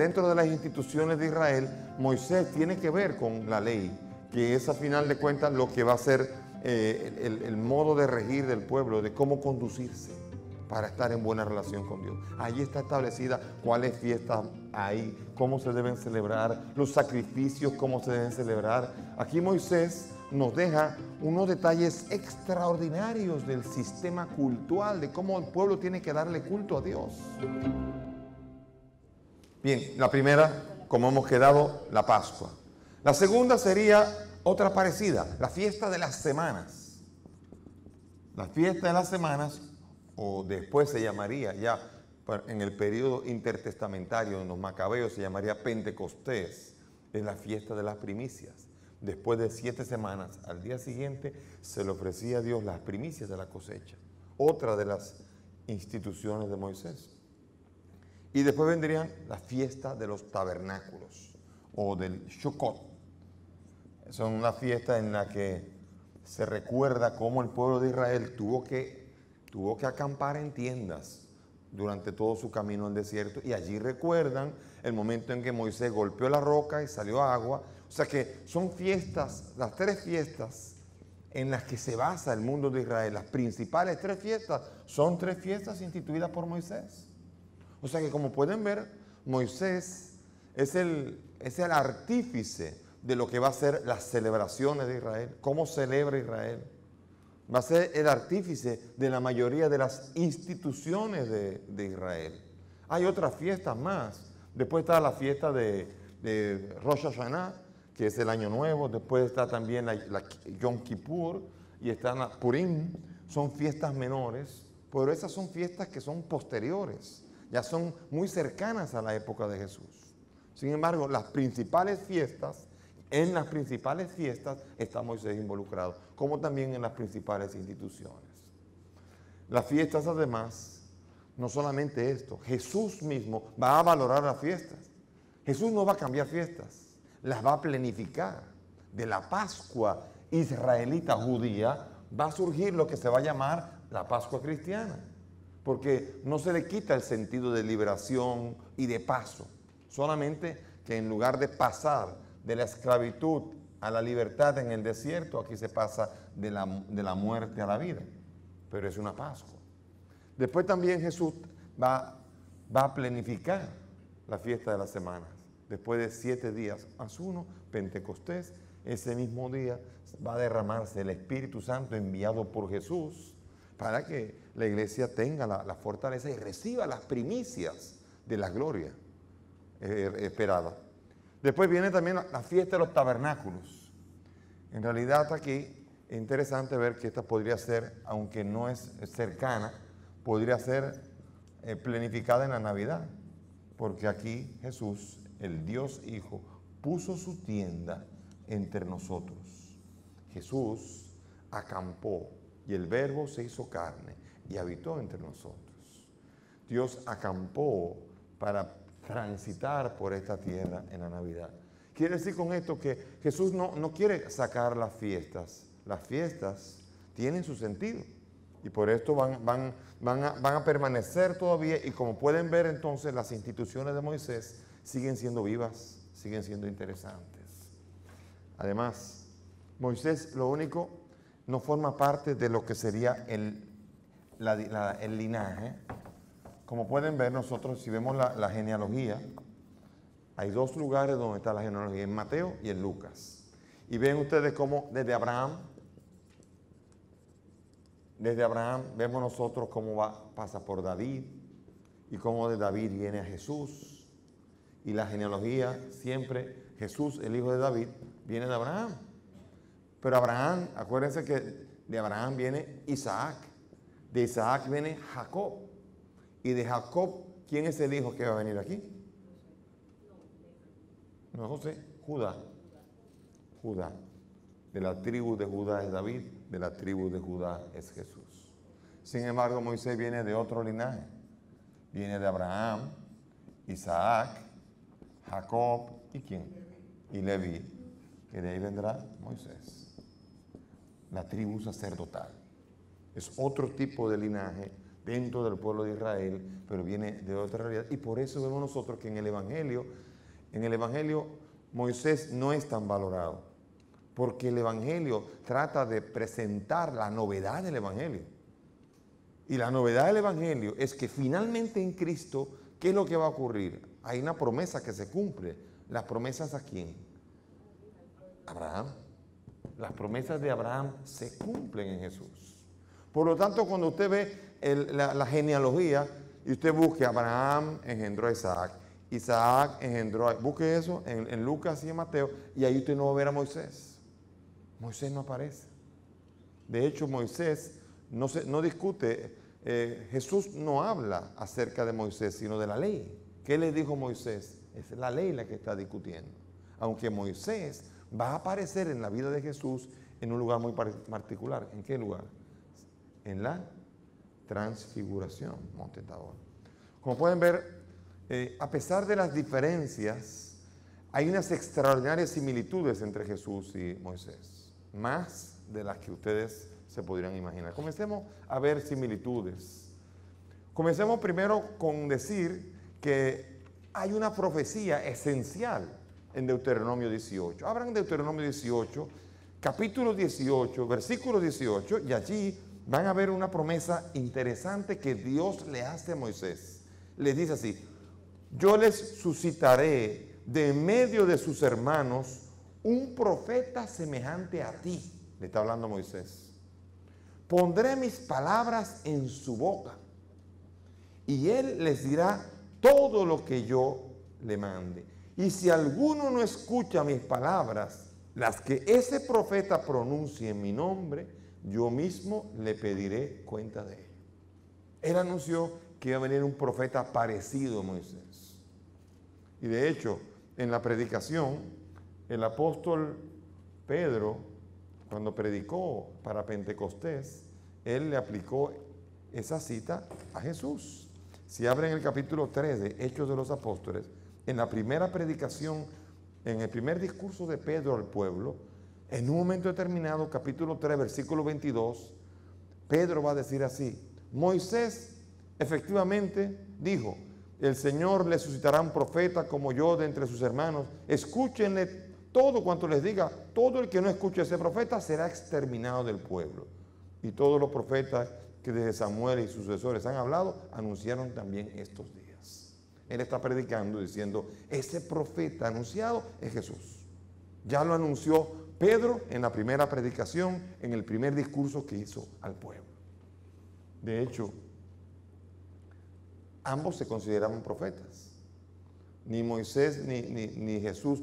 dentro de las instituciones de Israel, Moisés tiene que ver con la ley, que es a final de cuentas lo que va a ser el modo de regir del pueblo, de cómo conducirse para estar en buena relación con Dios. Allí está establecida cuáles fiestas hay, cómo se deben celebrar, los sacrificios, cómo se deben celebrar. Aquí Moisés nos deja unos detalles extraordinarios del sistema cultural, de cómo el pueblo tiene que darle culto a Dios. Bien, la primera, como hemos quedado, la Pascua. La segunda sería otra parecida, la fiesta de las semanas. La fiesta de las semanas, o después se llamaría ya en el periodo intertestamentario, en los macabeos se llamaría Pentecostés, es la fiesta de las primicias. Después de 7 semanas, al día siguiente, se le ofrecía a Dios las primicias de la cosecha. Otra de las instituciones de Moisés. Y después vendrían la fiesta de los tabernáculos, o del Sukkot. Son una fiesta en la que se recuerda cómo el pueblo de Israel tuvo que acampar en tiendas durante todo su camino al desierto, y allí recuerdan el momento en que Moisés golpeó la roca y salió agua. O sea que son fiestas, las 3 fiestas en las que se basa el mundo de Israel, las principales 3 fiestas, son 3 fiestas instituidas por Moisés. O sea que, como pueden ver, Moisés es el artífice de lo que va a ser las celebraciones de Israel, cómo celebra Israel. Va a ser el artífice de la mayoría de las instituciones de Israel. Hay otras fiestas más. Después está la fiesta de Rosh Hashanah, que es el Año Nuevo. Después está también la Yom Kippur y está la Purim. Son fiestas menores, pero esas son fiestas que son posteriores. Ya son muy cercanas a la época de Jesús. Sin embargo, en las principales fiestas está Moisés involucrado, como también en las principales instituciones. Las fiestas, además, no solamente esto, Jesús mismo va a valorar las fiestas. Jesús no va a cambiar fiestas, las va a planificar. De la Pascua israelita judía va a surgir lo que se va a llamar la Pascua cristiana, porque no se le quita el sentido de liberación y de paso, solamente que en lugar de pasar de la esclavitud a la libertad en el desierto, aquí se pasa de la muerte a la vida, pero es una Pascua. Después también Jesús va a planificar la fiesta de las semanas. Después de 7 días más 1, Pentecostés, ese mismo día va a derramarse el Espíritu Santo enviado por Jesús para que la iglesia tenga la fortaleza y reciba las primicias de la gloria esperada. Después viene también la fiesta de los tabernáculos. En realidad aquí es interesante ver que esta podría ser, aunque no es cercana, podría ser planificada en la Navidad, porque aquí Jesús, el Dios Hijo, puso su tienda entre nosotros. Jesús acampó y el Verbo se hizo carne y habitó entre nosotros. Dios acampó para transitar por esta tierra en la Navidad. Quiere decir con esto que Jesús no quiere sacar las fiestas. Las fiestas tienen su sentido y por esto van a permanecer todavía, y como pueden ver entonces, las instituciones de Moisés siguen siendo vivas, siguen siendo interesantes. Además, Moisés lo único no forma parte de lo que sería el linaje. Como pueden ver nosotros, si vemos la genealogía, hay 2 lugares donde está la genealogía, en Mateo y en Lucas. Y ven ustedes cómo desde Abraham vemos nosotros cómo pasa por David, y cómo de David viene a Jesús. Y la genealogía siempre, Jesús, el hijo de David, viene de Abraham. Pero Abraham, acuérdense que de Abraham viene Isaac, de Isaac viene Jacob. Y de Jacob, ¿quién es el hijo que va a venir aquí? No, José, Judá. Judá. De la tribu de Judá es David, de la tribu de Judá es Jesús. Sin embargo, Moisés viene de otro linaje. Viene de Abraham, Isaac, Jacob, ¿y quién? Y Leví, que de ahí vendrá Moisés. La tribu sacerdotal. Es otro tipo de linaje dentro del pueblo de Israel, pero viene de otra realidad. Y por eso vemos nosotros que en el Evangelio Moisés no es tan valorado, porque el Evangelio trata de presentar la novedad del Evangelio. Y la novedad del Evangelio es que finalmente en Cristo, ¿qué es lo que va a ocurrir? Hay una promesa que se cumple. ¿Las promesas a quién? Abraham. Las promesas de Abraham se cumplen en Jesús. Por lo tanto, cuando usted ve la genealogía y usted busque Abraham engendró a Isaac, Isaac engendró a... Busque eso en Lucas y en Mateo y ahí usted no va a ver a Moisés. Moisés no aparece. De hecho, Moisés no discute, Jesús no habla acerca de Moisés, sino de la ley. ¿Qué le dijo Moisés? Es la ley la que está discutiendo. Aunque Moisés va a aparecer en la vida de Jesús en un lugar muy particular. ¿En qué lugar? En la transfiguración, Monte Tabor. Como pueden ver, a pesar de las diferencias, hay unas extraordinarias similitudes entre Jesús y Moisés, más de las que ustedes se podrían imaginar. Comencemos a ver similitudes. Comencemos primero con decir que hay una profecía esencial en Deuteronomio 18. Abran Deuteronomio 18, capítulo 18, versículo 18, y allí van a ver una promesa interesante que Dios le hace a Moisés. Le dice así: yo les suscitaré de en medio de sus hermanos un profeta semejante a ti. Le está hablando a Moisés. Pondré mis palabras en su boca y él les dirá todo lo que yo le mande. Y si alguno no escucha mis palabras, las que ese profeta pronuncie en mi nombre, yo mismo le pediré cuenta de ello. Él anunció que iba a venir un profeta parecido a Moisés. Y de hecho, en la predicación, el apóstol Pedro, cuando predicó para Pentecostés, él le aplicó esa cita a Jesús. Si abren el capítulo 3 de Hechos de los Apóstoles, en la primera predicación, en el primer discurso de Pedro al pueblo, en un momento determinado, capítulo 3, versículo 22, Pedro va a decir así: Moisés efectivamente dijo, el Señor le suscitará un profeta como yo de entre sus hermanos, escúchenle todo cuanto les diga, todo el que no escuche a ese profeta será exterminado del pueblo. Y todos los profetas que desde Samuel y sus sucesores han hablado, anunciaron también estos días. Él está predicando diciendo, ese profeta anunciado es Jesús. Ya lo anunció Pedro en la primera predicación, en el primer discurso que hizo al pueblo. De hecho, ambos se consideraban profetas. Ni Moisés ni Jesús,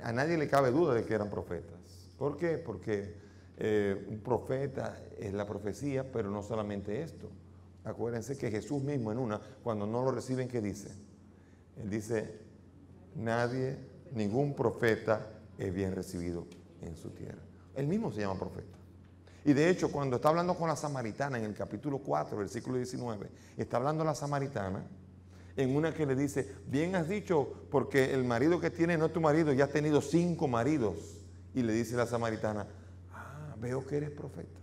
a nadie le cabe duda de que eran profetas. ¿Por qué? Porque un profeta es la profecía, pero no solamente esto. Acuérdense que Jesús mismo cuando no lo reciben, ¿qué dice? Él dice, ningún profeta es bien recibido en su tierra. Él mismo se llama profeta. Y de hecho, cuando está hablando con la samaritana en el capítulo 4, versículo 19, está hablando la samaritana en una que le dice, bien has dicho, porque el marido que tiene no es tu marido, ya has tenido 5 maridos. Y le dice la samaritana, veo que eres profeta.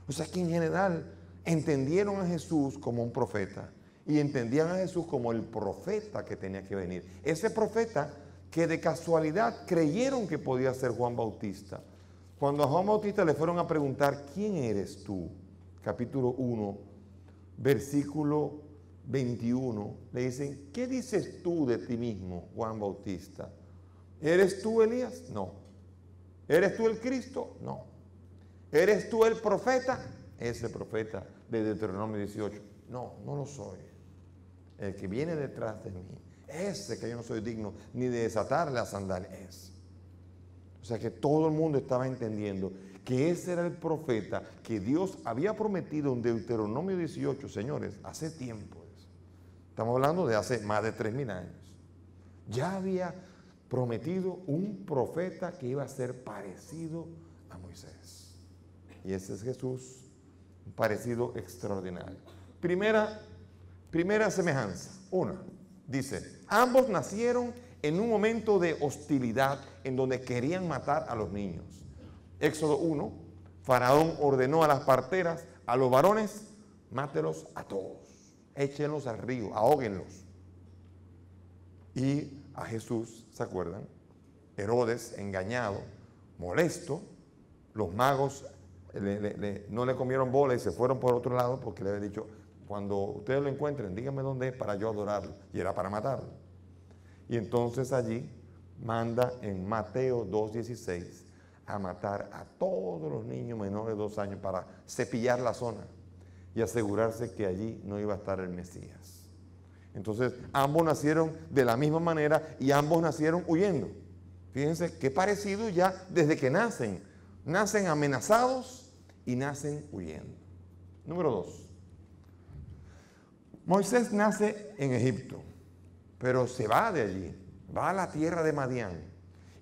O sea que en general entendieron a Jesús como un profeta y entendían a Jesús como el profeta que tenía que venir. Ese profeta que de casualidad creyeron que podía ser Juan Bautista. Cuando a Juan Bautista le fueron a preguntar, ¿quién eres tú? Capítulo 1, versículo 21, le dicen, ¿qué dices tú de ti mismo, Juan Bautista? ¿Eres tú Elías? No. ¿Eres tú el Cristo? No. ¿Eres tú el profeta? Ese profeta de Deuteronomio 18. No, no lo soy. El que viene detrás de mí, ese que yo no soy digno ni de desatarle la sandalia, es. O sea que todo el mundo estaba entendiendo que ese era el profeta que Dios había prometido en Deuteronomio 18, señores, hace tiempo. Estamos hablando de hace más de 3000 años. Ya había prometido un profeta que iba a ser parecido a Moisés. Y ese es Jesús, un parecido extraordinario. Primera semejanza. Una, dice, ambos nacieron en un momento de hostilidad en donde querían matar a los niños. Éxodo 1, Faraón ordenó a las parteras, a los varones, mátelos a todos, échenlos al río, ahóguenlos. Y a Jesús, ¿se acuerdan? Herodes, engañado, molesto, los magos no le comieron bola y se fueron por otro lado porque le había dicho, cuando ustedes lo encuentren, díganme dónde es para yo adorarlo. Y era para matarlo. Y entonces allí manda en Mateo 2:16 a matar a todos los niños menores de 2 años para cepillar la zona y asegurarse que allí no iba a estar el Mesías. Entonces ambos nacieron de la misma manera y ambos nacieron huyendo. Fíjense qué parecido ya desde que nacen. Nacen amenazados y nacen huyendo. Número 2. Moisés nace en Egipto, pero se va de allí, va a la tierra de Madián.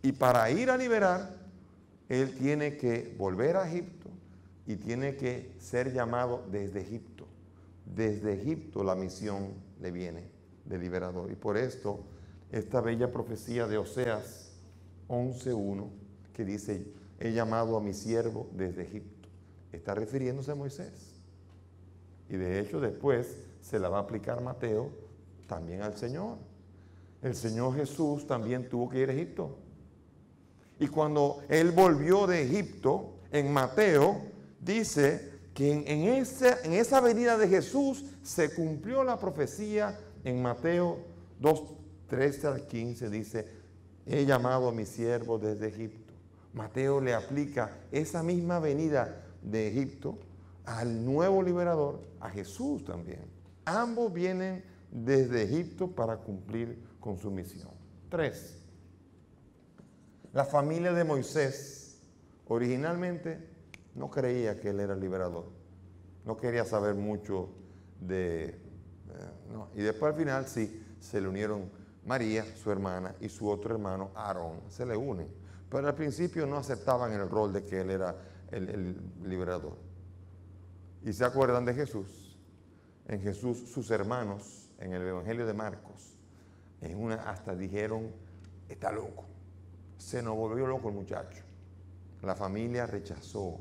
Y para ir a liberar, él tiene que volver a Egipto y tiene que ser llamado desde Egipto. Desde Egipto la misión le viene de liberador. Y por esto, esta bella profecía de Oseas 11:1, que dice, he llamado a mi siervo desde Egipto, está refiriéndose a Moisés. Y de hecho después se la va a aplicar Mateo también al Señor. El Señor Jesús también tuvo que ir a Egipto. Y cuando Él volvió de Egipto, en Mateo, dice que en esa venida de Jesús se cumplió la profecía en Mateo 2:13-15, dice, he llamado a mi siervo desde Egipto. Mateo le aplica esa misma venida de Egipto al nuevo liberador, a Jesús también. Ambos vienen desde Egipto para cumplir con su misión. 3. La familia de Moisés originalmente no creía que él era el liberador. No quería saber mucho de... no. Y después al final sí, se le unieron María, su hermana, y su otro hermano, Aarón. Se le unen. Pero al principio no aceptaban el rol de que él era el liberador. ¿Y se acuerdan de Jesús? En Jesús, sus hermanos, en el Evangelio de Marcos, hasta dijeron, está loco. Se nos volvió loco el muchacho. La familia rechazó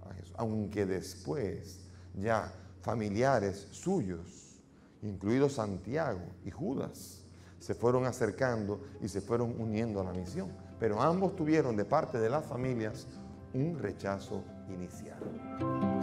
a Jesús. Aunque después ya familiares suyos, incluidos Santiago y Judas, se fueron acercando y se fueron uniendo a la misión. Pero ambos tuvieron de parte de las familias un rechazo inicial.